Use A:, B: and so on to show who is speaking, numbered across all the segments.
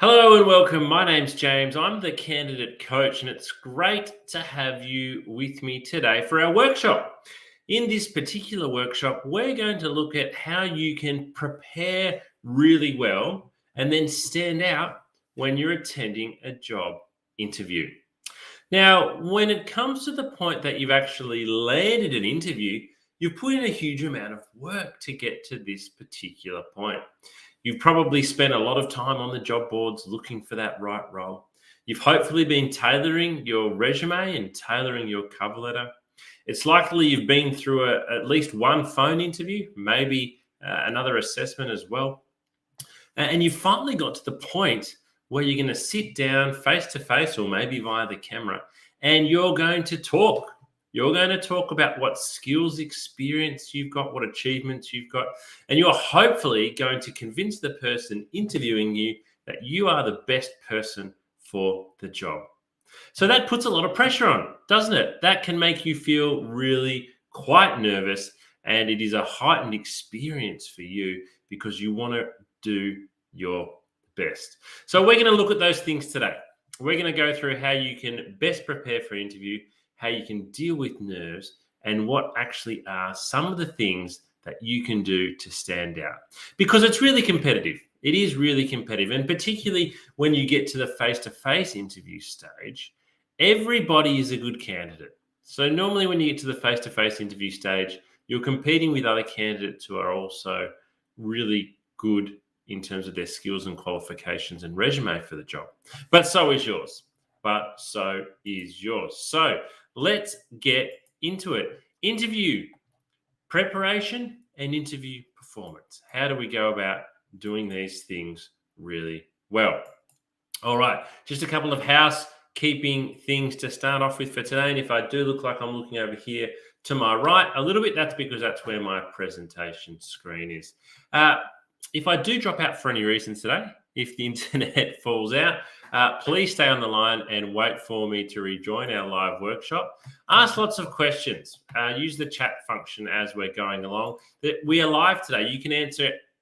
A: Hello and welcome. My name's James. I'm the candidate coach, and it's great to have you with me today for our workshop. In this particular workshop, we're going to look at how you can prepare really well and then stand out when you're attending a job interview. Now, when it comes to the point that you've actually landed an interview, you've put in a huge amount of work to get to this particular point. You've probably spent a lot of time on the job boards looking for that right role. You've hopefully been tailoring your resume and tailoring your cover letter. It's likely you've been through at least one phone interview, maybe another assessment as well. And you've finally got to the point where you're going to sit down face to face or maybe via the camera and you're going to talk. You're going to talk about what skills, experience you've got, what achievements you've got, and you're hopefully going to convince the person interviewing you that you are the best person for the job. So that puts a lot of pressure on, doesn't it? That can make you feel really quite nervous, and it is a heightened experience for you because you want to do your best. So we're going to look at those things today. We're going to go through how you can best prepare for an interview, how you can deal with nerves, and what actually are some of the things that you can do to stand out. Because it's really competitive. It is really competitive. And particularly when you get to the face-to-face interview stage, everybody is a good candidate. So normally when you get to the face-to-face interview stage, you're competing with other candidates who are also really good in terms of their skills and qualifications and resume for the job. But so is yours. So let's get into it. Interview preparation and interview performance. How do we go about doing these things really well? All right, just a couple of housekeeping things to start off with for today. And if I do look like I'm looking over here to my right a little bit, that's because that's where my presentation screen is. If I do drop out for any reason today, if the internet falls out, please stay on the line and wait for me to rejoin our live workshop. Ask lots of questions. Use the chat function as we're going along. We are live today. You can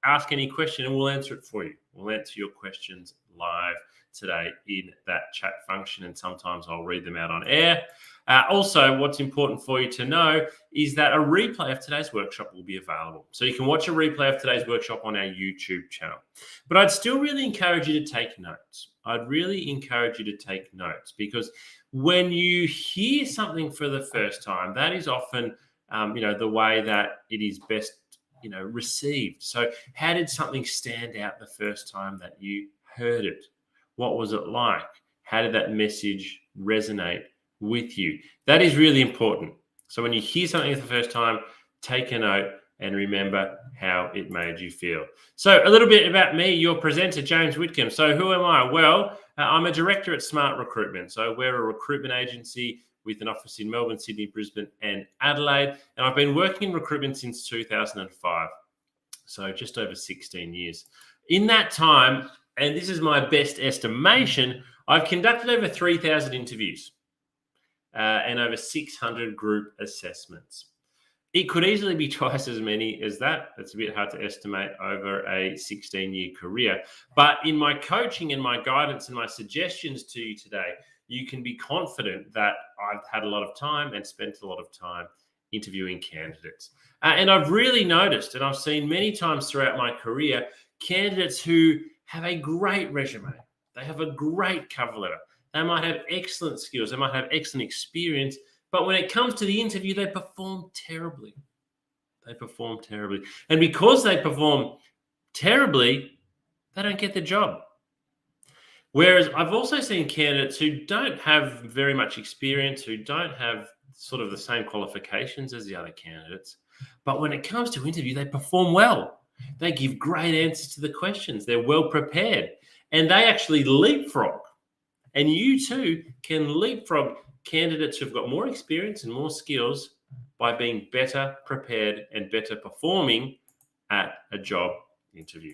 A: ask any question and we'll answer it for you. We'll answer your questions live today in that chat function, and sometimes I'll read them out on air. Also, what's important for you to know is that a replay of today's workshop will be available. So you can watch a replay of today's workshop on our YouTube channel. But I'd still really encourage you to take notes. I'd really encourage you to take notes, because when you hear something for the first time, that is often, the way that it is best, received. So how did something stand out the first time that you heard it? What was it like? How did that message resonate with you? That is really important. So when you hear something for the first time, take a note and remember how it made you feel. So a little bit about me, your presenter, James Whitcomb. So who am I? Well, I'm a director at Smart Recruitment. So we're a recruitment agency with an office in Melbourne, Sydney, Brisbane, and Adelaide. And I've been working in recruitment since 2005. So just over 16 years. In that time, and this is my best estimation, I've conducted over 3,000 interviews and over 600 group assessments. It could easily be twice as many as that. It's a bit hard to estimate over a 16-year career. But in my coaching and my guidance and my suggestions to you today, you can be confident that I've had a lot of time and spent a lot of time interviewing candidates. And I've really noticed, and I've seen many times throughout my career, candidates who have a great resume. They have a great cover letter. They might have excellent skills. They might have excellent experience. But when it comes to the interview, they perform terribly. And because they perform terribly, they don't get the job. Whereas I've also seen candidates who don't have very much experience, who don't have sort of the same qualifications as the other candidates. But when it comes to interview, they perform well. They give great answers to the questions. They're well prepared. And they actually leapfrog. And you too can leapfrog candidates who've got more experience and more skills by being better prepared and better performing at a job interview.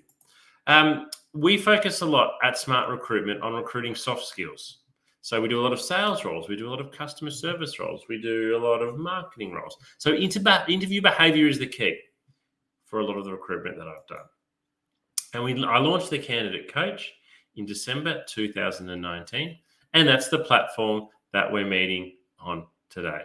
A: We focus a lot at Smart Recruitment on recruiting soft skills. So we do a lot of sales roles. We do a lot of customer service roles. We do a lot of marketing roles. So interview behavior is the key for a lot of the recruitment that I've done. And I launched the Candidate Coach in December 2019. And that's the platform that we're meeting on today.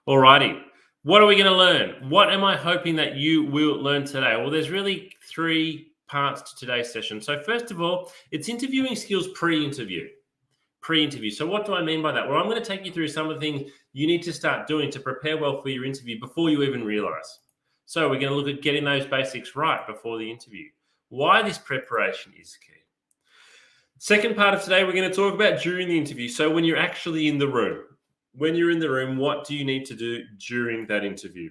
A: Alrighty, what are we going to learn? What am I hoping that you will learn today? Well, there's really 3 parts to today's session. So first of all, it's interviewing skills pre-interview. So what do I mean by that? Well, I'm going to take you through some of the things you need to start doing to prepare well for your interview before you even realize. So we're going to look at getting those basics right before the interview. Why this preparation is key. Second part of today, we're going to talk about during the interview. So when you're actually in the room, what do you need to do during that interview?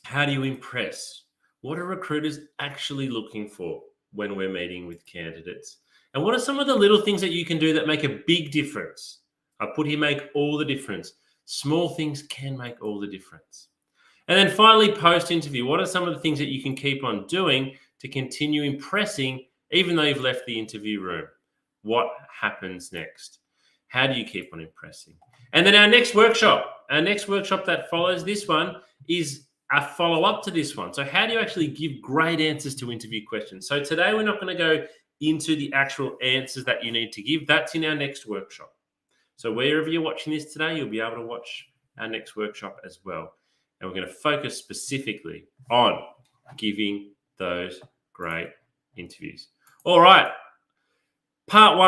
A: How do you impress? What are recruiters actually looking for when we're meeting with candidates? And what are some of the little things that you can do that make a big difference? I put here, make all the difference. Small things can make all the difference. And then finally, post-interview, what are some of the things that you can keep on doing to continue impressing even though you've left the interview room? What happens next? How do you keep on impressing? And then our next workshop that follows this one is a follow-up to this one. So how do you actually give great answers to interview questions? So today we're not going to go into the actual answers that you need to give. That's in our next workshop. So wherever you're watching this today, you'll be able to watch our next workshop as well. And we're going to focus specifically on giving those great interviews. All right. Part 1.